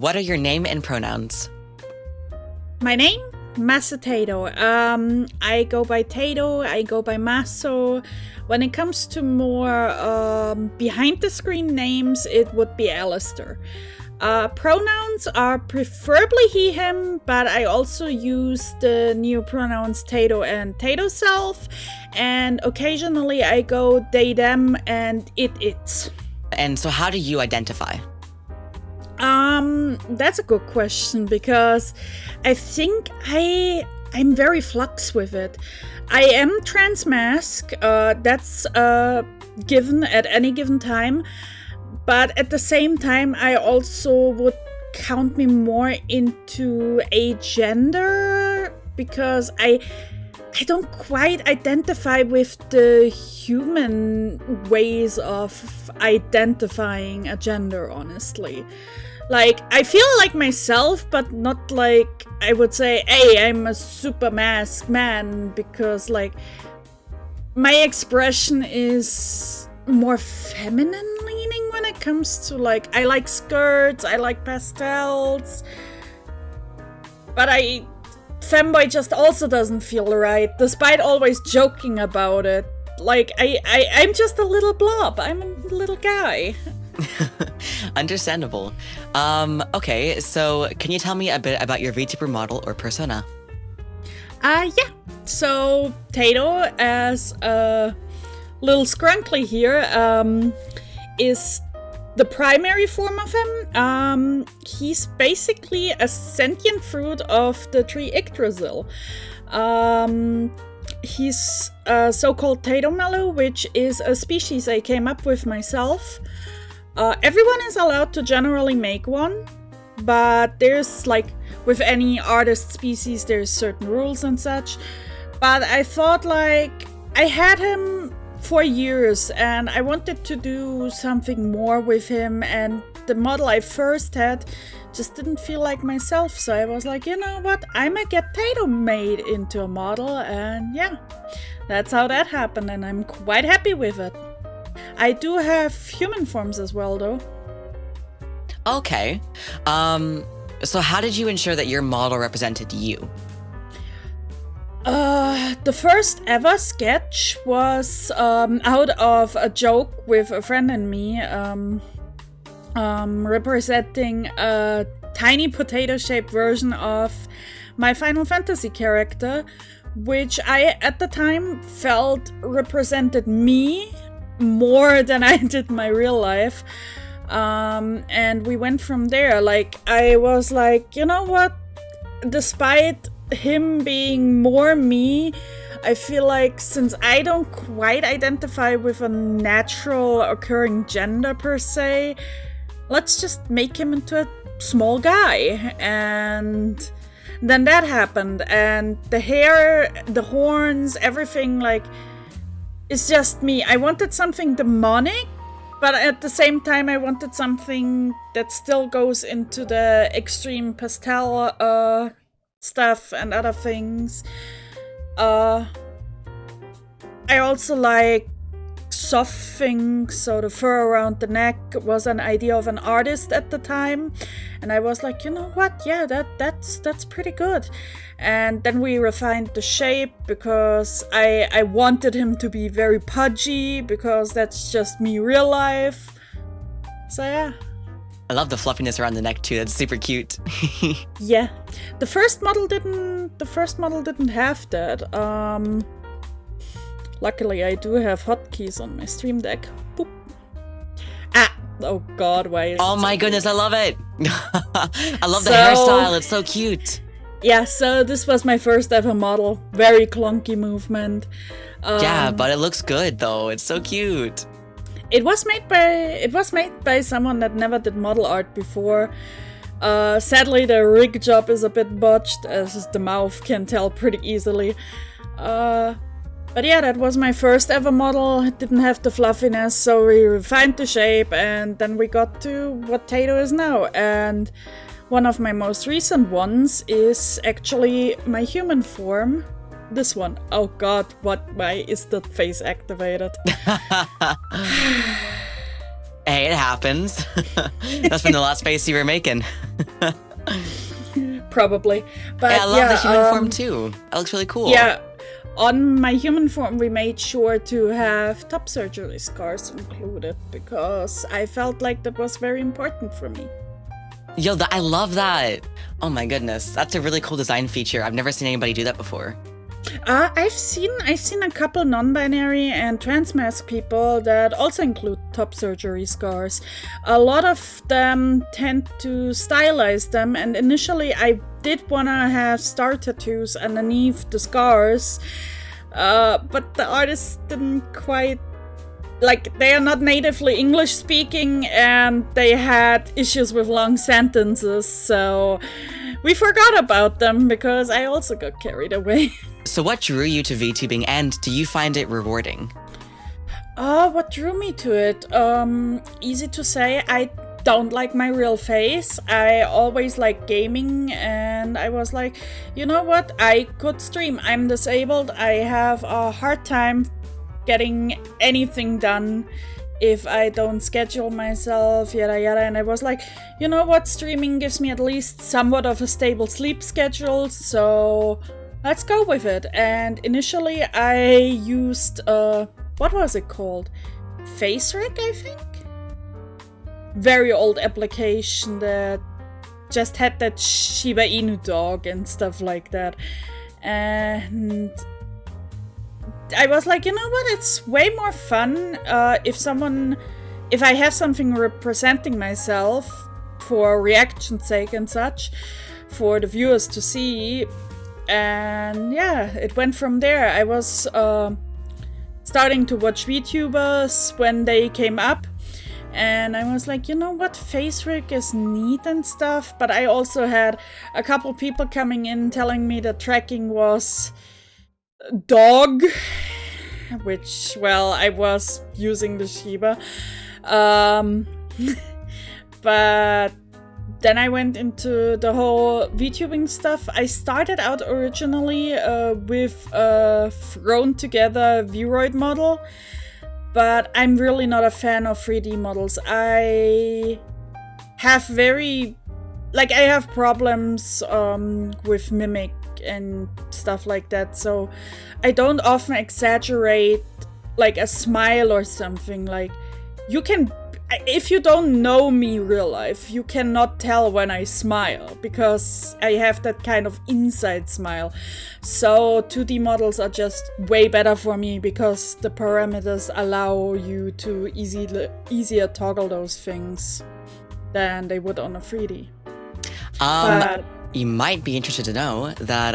What are your name and pronouns? My name? MasoTato. I go by Tato, I go by Maso. When it comes to more behind the screen names, it would be Alistair. Pronouns are preferably he, him, but I also use the new pronouns Tato and Tato self, and occasionally I go they, them, and it, it's. And so how do you identify? That's a good question because I think I'm very flux with it. I am transmasc, that's given at any given time, but at the same time I also would count me more into a gender because I don't quite identify with the human ways of identifying a gender, honestly. Like, I feel like myself, but not like I would say, hey, I'm a super masked man, because, like, my expression is more feminine leaning when it comes to, like, I like skirts, I like pastels, but femboy just also doesn't feel right, despite always joking about it. Like, I'm just a little blob, I'm a little guy. Understandable. Okay, so can you tell me a bit about your VTuber model or persona? Yeah. So, Tato, as a little scrunkly here, is the primary form of him. He's basically a sentient fruit of the tree Yggdrasil. He's a so-called Tato Mellow, which is a species I came up with myself. Everyone is allowed to generally make one, but there's, like, with any artist species, there's certain rules and such. But I thought, like, I had him for years and I wanted to do something more with him, and the model I first had just didn't feel like myself, so I was like, you know what, I'ma get Tato made into a model, and yeah, that's how that happened, and I'm quite happy with it. I do have human forms as well, though. Okay. So how did you ensure that your model represented you? The first ever sketch was out of a joke with a friend and me, representing a tiny potato-shaped version of my Final Fantasy character, which I, at the time, felt represented me more than I did my real life. And we went from there. Like, I was like, you know what? Despite him being more me, I feel like since I don't quite identify with a natural occurring gender per se, let's just make him into a small guy. And then that happened, and the hair, the horns, everything, like, it's just me. I wanted something demonic, but at the same time I wanted something that still goes into the extreme pastel stuff and other things. I also like soft things, so the fur around the neck was an idea of an artist at the time, and I was like, you know what, yeah, that's pretty good. And then we refined the shape because I wanted him to be very pudgy, because that's just me real life. So yeah. I love the fluffiness around the neck too. That's super cute. Yeah. The first model didn't have that. Luckily I do have hotkeys on my Stream Deck. Boop. Ah! Oh god, why is Oh my goodness, I love it! I love the hairstyle, it's so cute. Yeah, so this was my first ever model. Very clunky movement. Yeah, but it looks good though. It's so cute. It was made by someone that never did model art before. Sadly, the rig job is a bit botched, as the mouth can tell pretty easily. But yeah, that was my first ever model. It didn't have the fluffiness, so we refined the shape, and then we got to what Tato is now. And one of my most recent ones is actually my human form. This one. Oh god, why is that face activated? Hey, it happens. That's been the last face you were making. Probably. But Yeah, I love the human form too. That looks really cool. Yeah. On my human form, we made sure to have top surgery scars included because I felt like that was very important for me. Yo, I love that. Oh my goodness, that's a really cool design feature. I've never seen anybody do that before. I've seen a couple non-binary and transmasc people that also include top surgery scars. A lot of them tend to stylize them, and initially I did want to have star tattoos underneath the scars, but the artists didn't quite, like, they are not natively English speaking and they had issues with long sentences, so we forgot about them because I also got carried away. So what drew you to VTubing, and do you find it rewarding? What drew me to it? Easy to say. I don't like my real face. I always like gaming, and I was like, you know what? I could stream. I'm disabled. I have a hard time getting anything done if I don't schedule myself, yada yada. And I was like, you know what? Streaming gives me at least somewhat of a stable sleep schedule, so let's go with it. And initially I used, what was it called? Facerig, I think? Very old application that just had that Shiba Inu dog and stuff like that. And I was like, you know what? It's way more fun if I have something representing myself for reaction's sake and such, for the viewers to see. And yeah, it went from there. I was starting to watch VTubers when they came up, and I was like, you know what, face rig is neat and stuff, but I also had a couple people coming in telling me that tracking was dog, which, well, I was using the Shiba. But then I went into the whole VTubing stuff. I started out originally with a thrown together Vroid model, but I'm really not a fan of 3D models. I have problems with mimic and stuff like that, so I don't often exaggerate like a smile or something. Like, you can, if you don't know me real life, you cannot tell when I smile because I have that kind of inside smile. So 2D models are just way better for me because the parameters allow you to easier toggle those things than they would on a 3D. But you might be interested to know that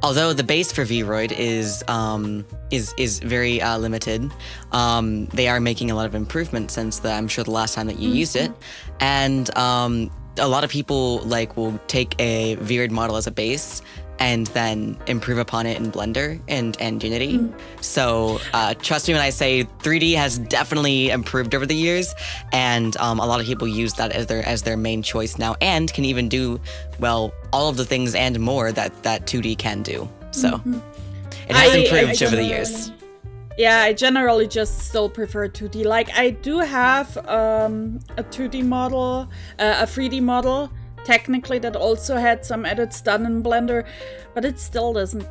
although the base for Vroid is very limited, they are making a lot of improvements since I'm sure the last time that you used it, and a lot of people will take a Vroid model as a base and then improve upon it in Blender and Unity. So trust me when I say 3D has definitely improved over the years, and a lot of people use that as their main choice now, and can even do, well, all of the things and more that 2D can do. So it has improved over the years. Yeah, I generally just still prefer 2D. Like, I do have a 2D model, a 3D model, technically, that also had some edits done in Blender, but it still doesn't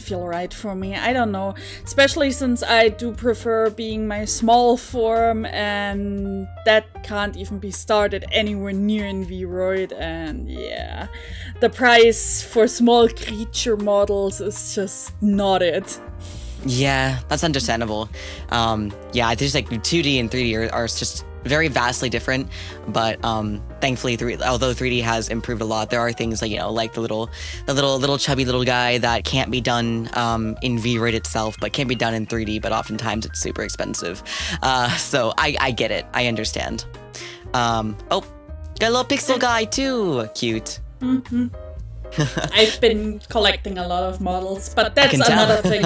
feel right for me. I don't know, especially since I do prefer being my small form, and that can't even be started anywhere near in Vroid. And yeah, the price for small creature models is just not it. Yeah, that's understandable. Yeah, there's 2D and 3D are just very vastly different, but thankfully, although 3D has improved a lot, there are things like the little chubby little guy that can't be done in Vroid itself, but can be done in 3D. But oftentimes it's super expensive. So I get it. I understand. Oh, got a little pixel guy too. Cute. I've been collecting a lot of models, but that's another thing.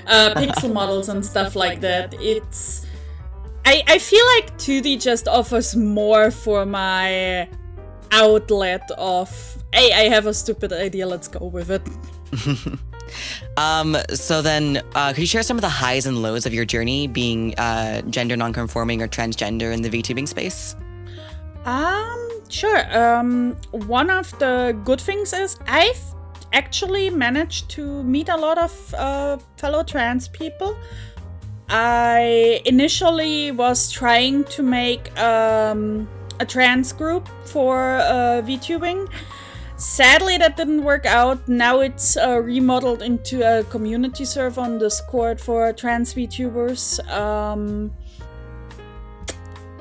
Pixel models and stuff like that. I feel like 2D just offers more for my outlet of, hey, I have a stupid idea, let's go with it. So then, could you share some of the highs and lows of your journey being gender nonconforming or transgender in the VTubing space? Sure. One of the good things is I've actually managed to meet a lot of fellow trans people. I initially was trying to make a trans group for Vtubing. Sadly, that didn't work out. Now it's remodeled into a community server on Discord for trans VTubers.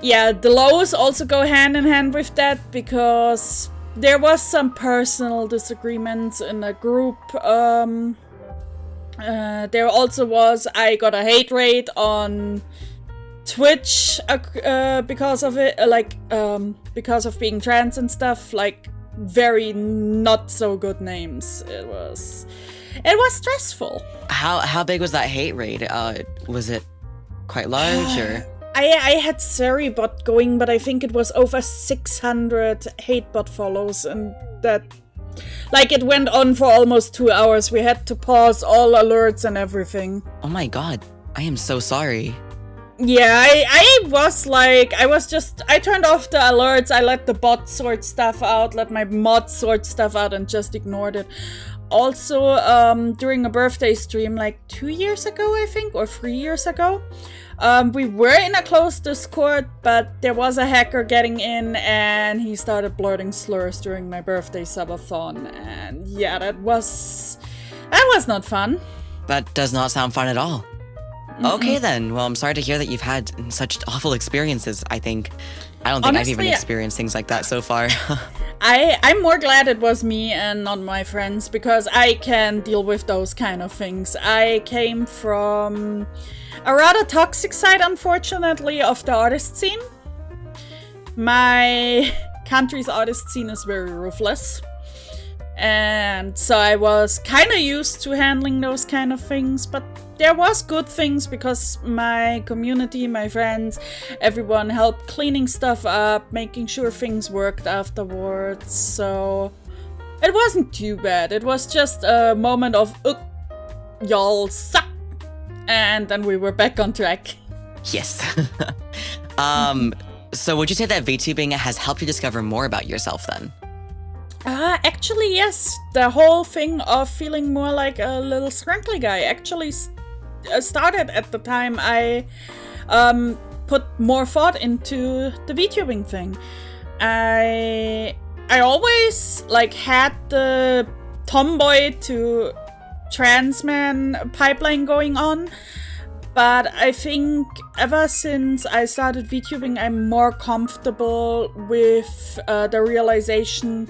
Yeah, the lows also go hand in hand with that because there was some personal disagreements in the group. There also was, I got a hate rate on Twitch because of it, because of being trans and stuff, like very not so good names. It was stressful. How big was that hate rate? Was it quite large or? I had Seribot going, but I think it was over 600 hatebot follows, and that, like, it went on for almost 2 hours. We had to pause all alerts and everything. Oh my god, I am so sorry. Yeah, I turned off the alerts, I let the bot sort stuff out, let my mod sort stuff out, and just ignored it. Also, during a birthday stream, like 2 years ago, I think, or 3 years ago, we were in a closed Discord, but there was a hacker getting in, and he started blurting slurs during my birthday subathon, and yeah, that was not fun. That does not sound fun at all. Mm-hmm. Okay then, well, I'm sorry to hear that you've had such awful experiences. I don't think honestly, I've even experienced things like that so far. I'm more glad it was me and not my friends, because I can deal with those kind of things. I came from a rather toxic side, unfortunately, of the artist scene. My country's artist scene is very ruthless. And so I was kind of used to handling those kind of things, but there was good things because my community, my friends, everyone helped cleaning stuff up, making sure things worked afterwards. So it wasn't too bad. It was just a moment of, y'all suck. And then we were back on track. Yes. So would you say that VTubing has helped you discover more about yourself then? Actually, yes. The whole thing of feeling more like a little scrunkly guy actually started at the time I put more thought into the VTubing thing. I always had the tomboy to trans man pipeline going on, but I think ever since I started VTubing, I'm more comfortable with the realization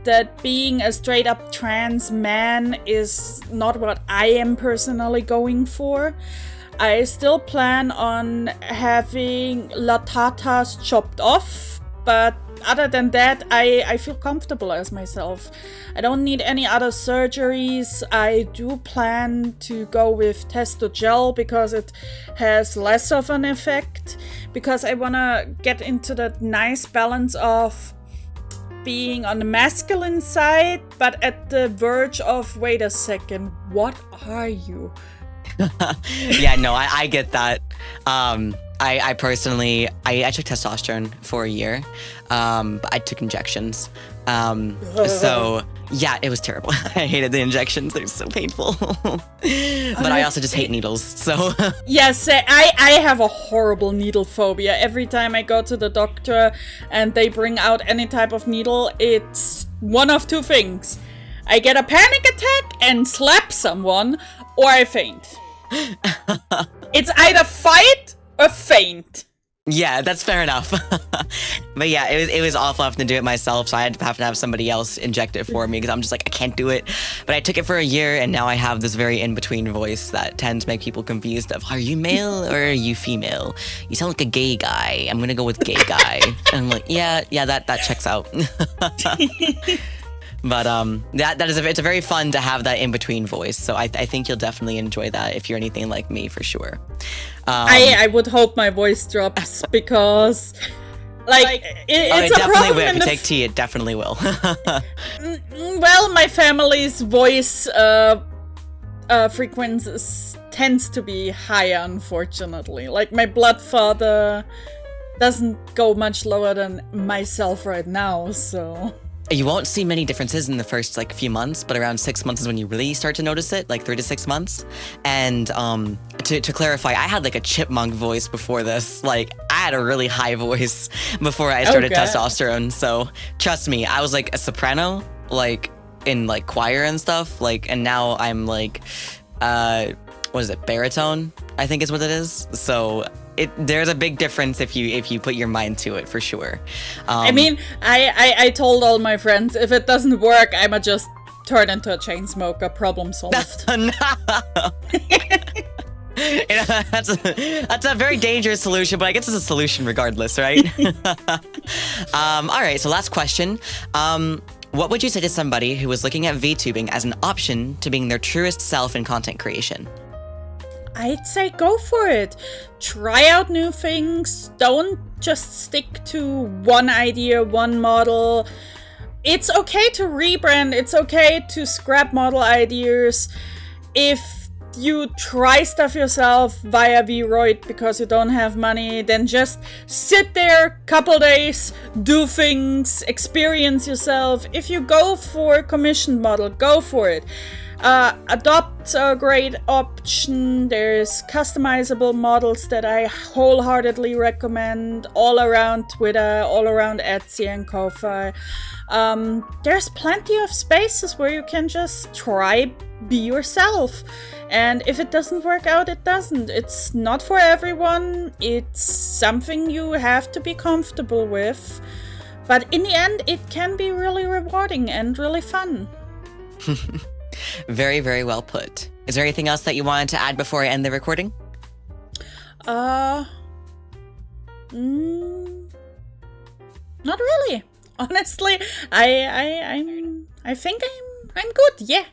that being a straight up trans man is not what I am personally going for. I still plan on having latatas chopped off, but other than that, I feel comfortable as myself. I don't need any other surgeries. I do plan to go with testo-gel because it has less of an effect, because I want to get into that nice balance of being on the masculine side, but at the verge of, wait a second, what are you? Yeah, no, I get that. I personally, I took testosterone for a year, but I took injections. So yeah, it was terrible. I hated the injections. They're so painful. But I also just hate needles, so. Yes, I have a horrible needle phobia. Every time I go to the doctor and they bring out any type of needle, it's one of two things. I get a panic attack and slap someone, or I faint. It's either fight or faint. Yeah, that's fair enough. But yeah, it was awful having to do it myself, so I had to have somebody else inject it for me because I'm just like, I can't do it. But I took it for a year, and now I have this very in-between voice that tends to make people confused of, are you male or are you female? You sound like a gay guy. I'm gonna go with gay guy. And I'm like, yeah, that checks out. But it's very fun to have that in-between voice. So I think you'll definitely enjoy that if you're anything like me, for sure. I would hope my voice drops because, it's it a definitely problem. will. If you take tea, it definitely will. Well, my family's voice frequencies tends to be higher, unfortunately. Like my blood father doesn't go much lower than myself right now, so... You won't see many differences in the first like few months, but around 6 months is when you really start to notice it, like 3 to 6 months. And to clarify, I had like a chipmunk voice before this. Like I had a really high voice before I started testosterone. So trust me, I was like a soprano, like in like choir and stuff. Like, and now I'm like, what is it, baritone? I think is what it is. So there's a big difference if you put your mind to it, for sure. I mean, I told all my friends, if it doesn't work, I'ma just turn into a chain smoker. Problem solved. No. That's a very dangerous solution, but I guess it's a solution regardless, right? All right, so last question. What would you say to somebody who was looking at VTubing as an option to being their truest self in content creation? I'd say go for it. Try out new things. Don't just stick to one idea, one model. It's okay to rebrand. It's okay to scrap model ideas. If you try stuff yourself via Vroid because you don't have money, then just sit there couple days, do things, experience yourself. If you go for a commissioned model, go for it. Adopt a great option. There's customizable models that I wholeheartedly recommend all around Twitter, all around Etsy and Ko-Fi. There's plenty of spaces where you can just try, be yourself. And if it doesn't work out, it doesn't. It's not for everyone. It's something you have to be comfortable with. But in the end, it can be really rewarding and really fun. Very, very well put. Is there anything else that you wanted to add before I end the recording? Not really. Honestly, I think I'm good. Yeah.